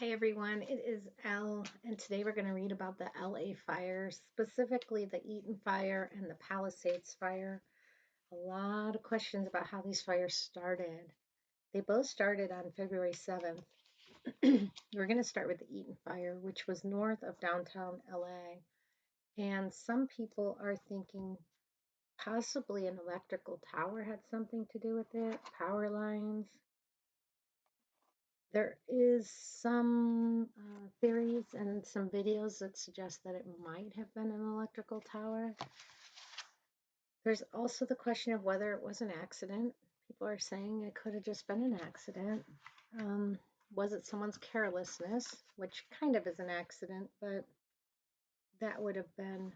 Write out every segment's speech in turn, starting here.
Hi everyone, it is Elle, and today we're going to read about the LA fires, specifically the Eaton fire and the Palisades fire. A lot of questions about how these fires started. They both started on February 7th. We're going to start with the Eaton fire, which was north of downtown LA. And some people are thinking possibly an electrical tower had something to do with it, power lines. There is some theories and some videos that suggest that it might have been an electrical tower. There's also the question of whether it was an accident. People are saying it could have just been an accident. Was it someone's carelessness, which kind of is an accident, but that would have been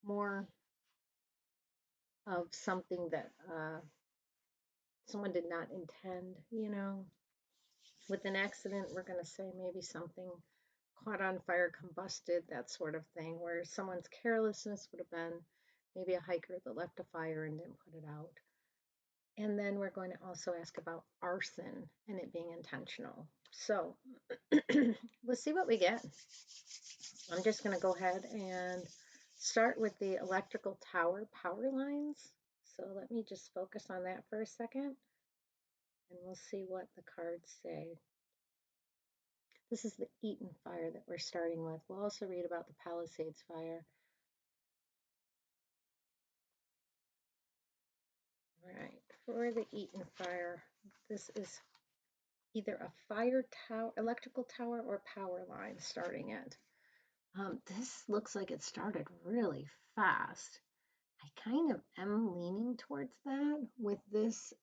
more of something that someone did not intend. With an accident, we're going to say maybe something caught on fire, combusted, that sort of thing, where someone's carelessness would have been maybe a hiker that left a fire and didn't put it out. And then we're going to also ask about arson and it being intentional. So let's see what we get. I'm just going to go ahead and start with the electrical tower power lines. So let me just focus on that for a second and we'll see what the cards say. This is the Eaton fire that we're starting with. We'll also read about the Palisades fire. All right, for the Eaton fire, this is either a fire tower, electrical tower, or power line starting it. This looks like it started really fast. I kind of am leaning towards that with this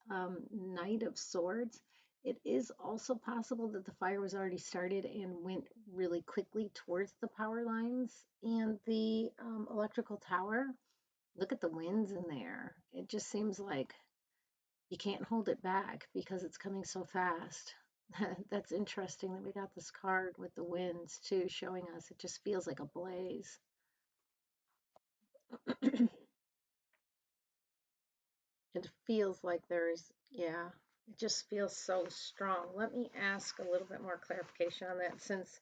Knight of Swords. It is also possible that the fire was already started and went really quickly towards the power lines and the electrical tower. Look at the winds in there. It just seems like you can't hold it back because it's coming so fast. That's interesting that we got this card with the winds too, showing us it just feels like a blaze. It feels like yeah, it just feels so strong. Let me ask a little bit more clarification on that since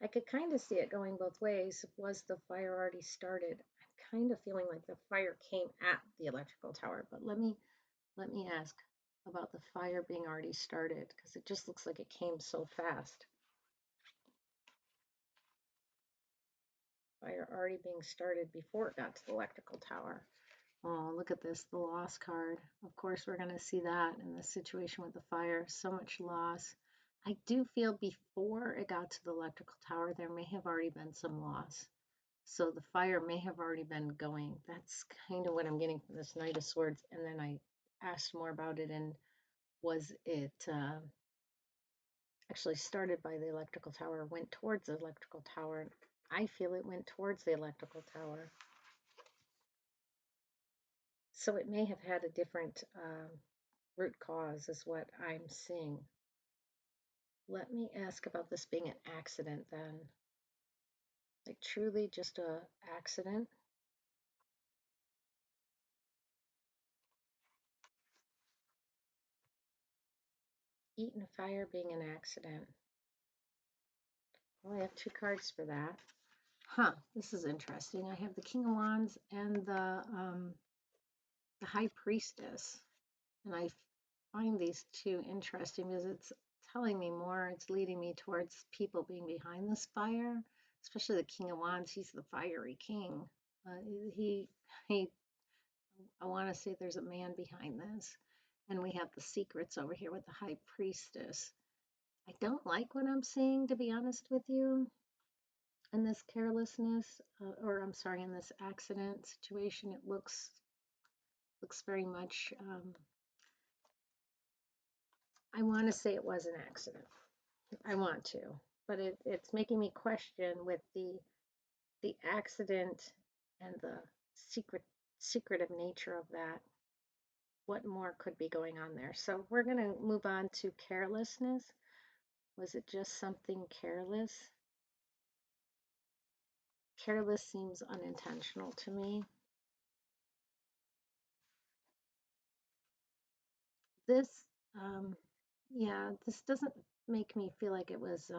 I could kind of see it going both ways. Was the fire already started? I'm kind of feeling like the fire came at the electrical tower, but let me ask about the fire being already started because it just looks like it came so fast. Fire already being started before it got to the electrical tower. Oh, look at this, the loss card. Of course, we're going to see that in this situation with the fire. So much loss. I do feel before it got to the electrical tower, there may have already been some loss. So the fire may have already been going. That's kind of what I'm getting from this Knight of Swords. And then I asked more about it, and was it actually started by the electrical tower, went towards the electrical tower? I feel it went towards the electrical tower. So it may have had a different root cause is what I'm seeing. Let me ask about this being an accident then. Like truly just a accident. Eaton fire being an accident. Well, I have two cards for that. Huh, this is interesting. I have the King of Wands and the High Priestess. And I find these two interesting because it's telling me more. It's leading me towards people being behind this fire, especially the King of Wands. He's the fiery king. He, I want to say there's a man behind this. And we have the secrets over here with the High Priestess. I don't like what I'm seeing, to be honest with you, in this carelessness, or I'm sorry, in this accident situation. It looks very much. I want to say it was an accident. I want to, but it's making me question with the accident and the secretive nature of that. What more could be going on there? So we're going to move on to carelessness. Was it just something careless? Careless seems unintentional to me. This Yeah, this doesn't make me feel like it was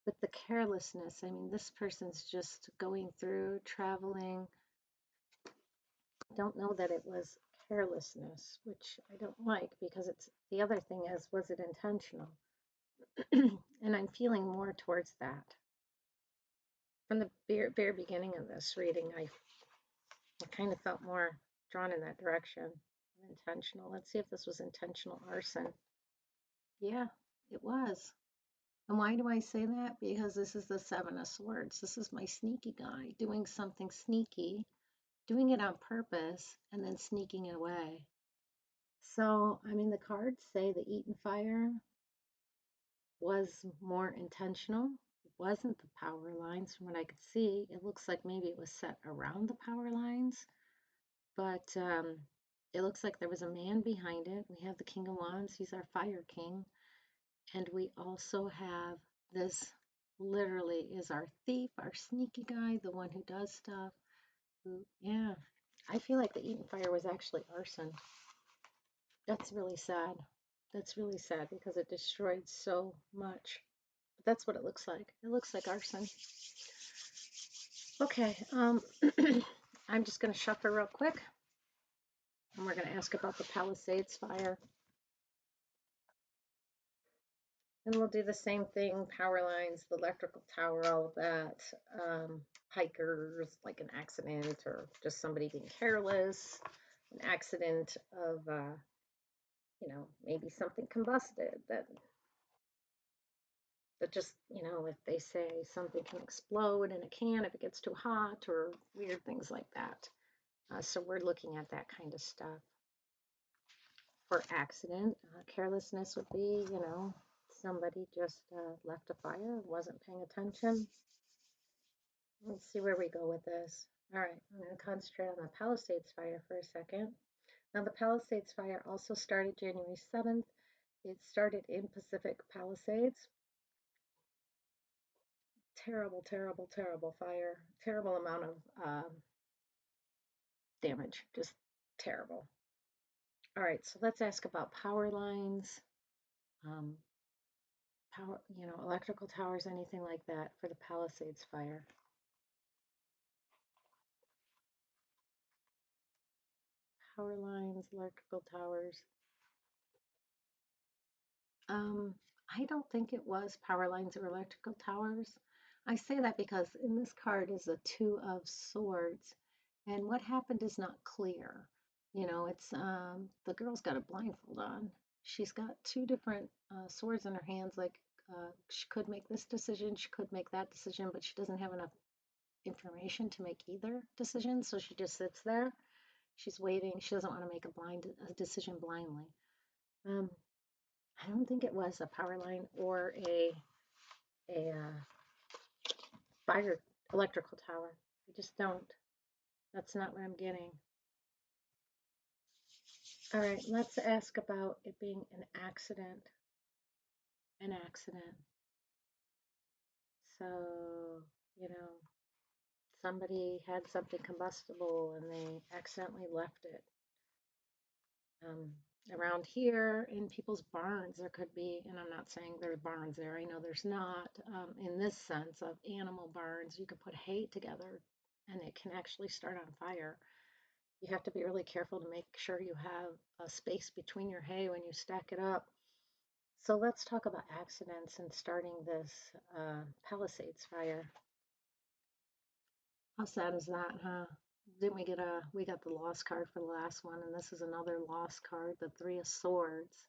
with the carelessness. I mean, this person's just going through, traveling. Don't know that it was carelessness, which I don't like because it's the other thing is, was it intentional? And I'm feeling more towards that. From the very beginning of this reading, I kind of felt more drawn in that direction. Intentional. Let's see if this was intentional arson. Yeah, it was. And why do I say that? Because this is the Seven of Swords. This is my sneaky guy doing something sneaky, doing it on purpose, and then sneaking it away. So, I mean, the cards say the Eaton fire was more intentional. It wasn't the power lines from what I could see. It looks like maybe it was set around the power lines, but it looks like there was a man behind it. We have the King of Wands. He's our fire king. And we also have this literally is our thief, our sneaky guy, the one who does stuff. Who, yeah, I feel like the Eaton fire was actually arson. That's really sad. That's really sad because it destroyed so much. But that's what it looks like. It looks like arson. Okay, I'm just going to shuffle real quick, and we're going to ask about the Palisades fire. And we'll do the same thing, power lines, the electrical tower, all of that. Hikers, like an accident or just somebody being careless, an accident of, maybe something combusted that just, if they say something can explode in a can if it gets too hot or weird things like that. So we're looking at that kind of stuff. For accident, carelessness would be, somebody just left a fire, wasn't paying attention. Let's see where we go with this. All right, I'm going to concentrate on the Palisades fire for a second. Now, the Palisades fire also started January 7th. It started in Pacific Palisades. Terrible, terrible, terrible fire. Terrible amount of damage. Just terrible. All right, so let's ask about power lines, um, power, electrical towers, anything like that for the Palisades fire. Power lines, electrical towers. Um, I don't think it was power lines or electrical towers. I say that because in this card is a Two of Swords, and what happened is not clear. It's the girl's got a blindfold on. She's got two different swords in her hands. Like she could make this decision, she could make that decision, but she doesn't have enough information to make either decision, so she just sits there. She's waiting. She doesn't want to make a decision blindly. Um, I don't think it was a power line or a fire electrical tower. I just don't. That's not what I'm getting. All right, let's ask about it being an accident. An accident. So, you know, somebody had something combustible and they accidentally left it. Um, Around here in people's barns, there could be, and I'm not saying there's barns there, I know there's not, in this sense of animal barns, you could put hay together and it can actually start on fire. You have to be really careful to make sure you have a space between your hay when you stack it up. So let's talk about accidents and starting this Palisades fire. How sad is that, huh? Didn't we got the lost card for the last one, and this is another lost card, the Three of Swords.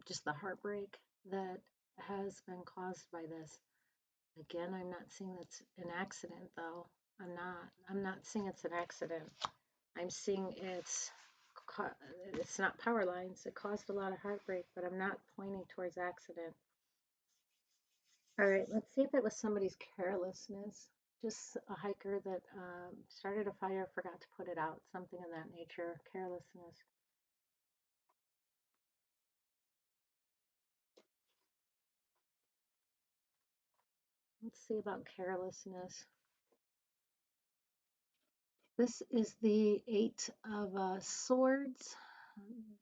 Just the heartbreak that has been caused by this. Again, I'm not seeing it's an accident, though. I'm not seeing it's an accident. I'm seeing it's not power lines. It caused a lot of heartbreak, but I'm not pointing towards accident. All right, let's see if it was somebody's carelessness. Just a hiker that started a fire, forgot to put it out, something of that nature, carelessness. Let's see about carelessness. This is the Eight of Swords.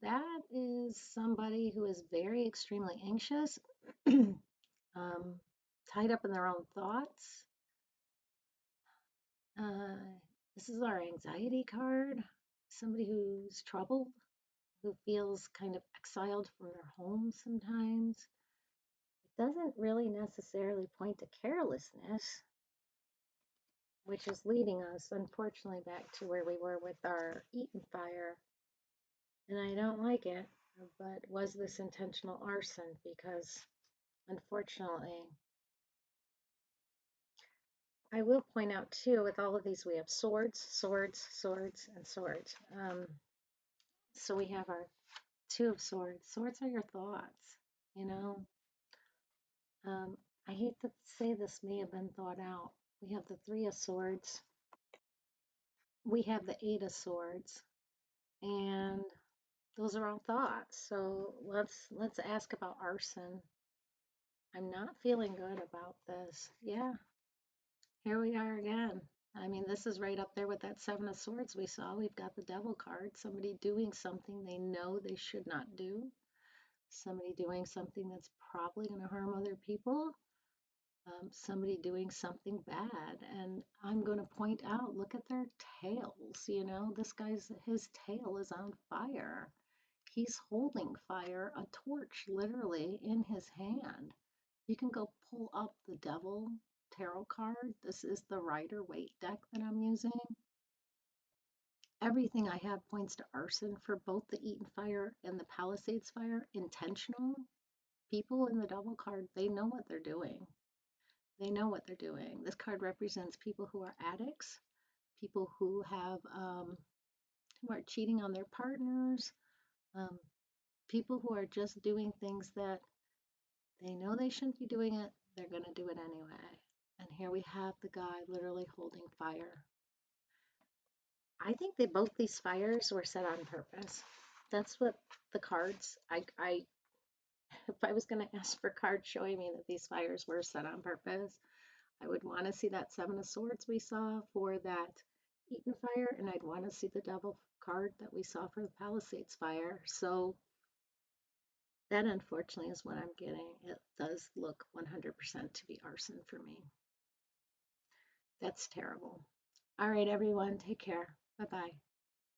That is somebody who is very extremely anxious, um, tied up in their own thoughts. Uh, this is our anxiety card. Somebody who's troubled, who feels kind of exiled from their home sometimes. It doesn't really necessarily point to carelessness, which is leading us, unfortunately, back to where we were with our Eaton fire. And I don't like it, but was this intentional arson? Because unfortunately, I will point out too, with all of these, we have swords, swords, swords, and swords. So we have our two of swords. Swords are your thoughts, you know. I hate to say this may have been thought out. We have the three of swords. We have the eight of swords, and those are all thoughts. So let's ask about arson. I'm not feeling good about this. Yeah, here we are again. I mean, this is right up there with that seven of swords we saw. We've got the devil card, somebody doing something they know they should not do, somebody doing something that's probably going to harm other people, somebody doing something bad. And I'm going to point out, look at their tails. You know, this guy's, his tail is on fire. He's holding fire, a torch literally in his hand. You can go pull up the Devil tarot card. This is the Rider Waite deck that I'm using. Everything I have points to arson for both the Eaton fire and the Palisades fire. Intentional. People in the Devil card, they know what they're doing. They know what they're doing. This card represents people who are addicts, people who are cheating on their partners, um, people who are just doing things that they know they shouldn't be doing it. They're going to do it anyway. And here we have the guy literally holding fire. I think that both these fires were set on purpose. That's what the cards, if I was going to ask for cards showing me that these fires were set on purpose, I would want to see that seven of swords we saw for that Eaton fire, and I'd want to see the devil card that we saw for the Palisades fire. So that unfortunately is what I'm getting. It does look 100% to be arson for me. That's terrible. All right, everyone, take care. Bye bye.